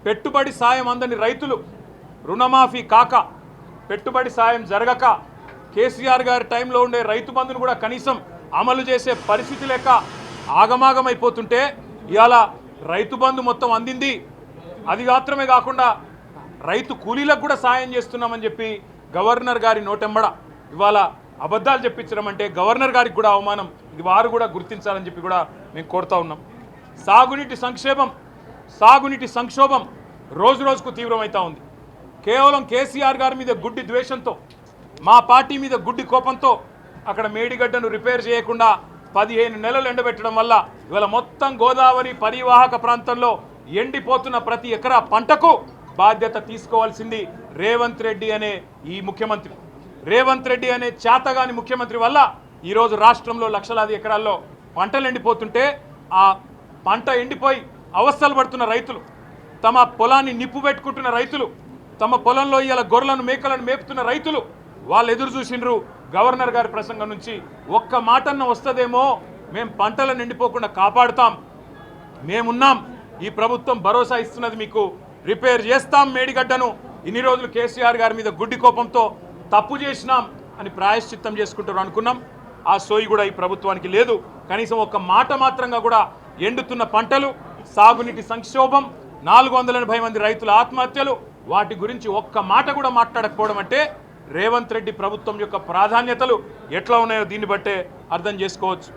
పెట్టుబడి సాయం అందని రైతులు రుణమాఫీ కాక పెట్టుబడి సాయం జరగక కేసీఆర్ గారి టైంలో ఉండే రైతు బంధును కూడా కనీసం అమలు చేసే పరిస్థితి లేక ఆగమాగమైపోతుంటే ఇవాళ రైతు బంధు మొత్తం అందింది. అది మాత్రమే కాకుండా రైతు కూలీలకు కూడా సాయం చేస్తున్నామని చెప్పి గవర్నర్ గారి నోటెంబడ ఇవాళ అబద్ధాలు చెప్పించడం అంటే గవర్నర్ గారికి కూడా అవమానం. ఇది వారు కూడా గుర్తించాలని చెప్పి కూడా మేము కోరుతా ఉన్నాం. సాగునీటి సంక్షోభం రోజు రోజుకు తీవ్రమవుతా ఉంది. కేవలం కేసీఆర్ గారి మీద గుడ్డి ద్వేషంతో, మా పార్టీ మీద గుడ్డి కోపంతో అక్కడ మేడిగడ్డను రిపేర్ చేయకుండా 15 నెలలు ఎండబెట్టడం వల్ల ఇవాళ మొత్తం గోదావరి పరివాహక ప్రాంతంలో ఎండిపోతున్న ప్రతి ఎకరా పంటకు బాధ్యత తీసుకోవాల్సింది రేవంత్ రెడ్డి అనే ఈ ముఖ్యమంత్రి. రేవంత్ రెడ్డి అనే చేతగాని ముఖ్యమంత్రి వల్ల ఈరోజు రాష్ట్రంలో లక్షలాది ఎకరాల్లో పంటలు ఎండిపోతుంటే ఆ పంట ఎండిపోయి అవస్థలు పడుతున్న రైతులు, తమ పొలాన్ని నిప్పు పెట్టుకుంటున్న రైతులు, తమ పొలంలో ఇవాళ గొర్రెలను మేకలను మేపుతున్న రైతులు వాళ్ళు ఎదురు చూసిండ్రు గవర్నర్ గారి ప్రసంగం నుంచి. ఒక్క మాటన్న వస్తుందేమో, మేము పంటలను ఎండిపోకుండా కాపాడుతాం, మేమున్నాం, ఈ ప్రభుత్వం భరోసా ఇస్తున్నది, మీకు రిపేర్ చేస్తాం మేడిగడ్డను, ఇన్ని రోజులు కేసీఆర్ గారి మీద గుడ్డి కోపంతో తప్పు చేసినాం అని ప్రాయశ్చిత్తం చేసుకుంటారు అనుకున్నాం. ఆ సోయి కూడా ఈ ప్రభుత్వానికి లేదు. కనీసం ఒక్క మాట మాత్రంగా కూడా ఎండుతున్న పంటలు, సాగునీటి సంక్షోభం, 480 మంది రైతుల ఆత్మహత్యలు, వాటి గురించి ఒక్క మాట కూడా మాట్లాడకపోవడం అంటే రేవంత్ రెడ్డి ప్రభుత్వం యొక్క ప్రాధాన్యతలు ఎట్లా ఉన్నాయో దీన్ని బట్టే అర్థం చేసుకోవచ్చు.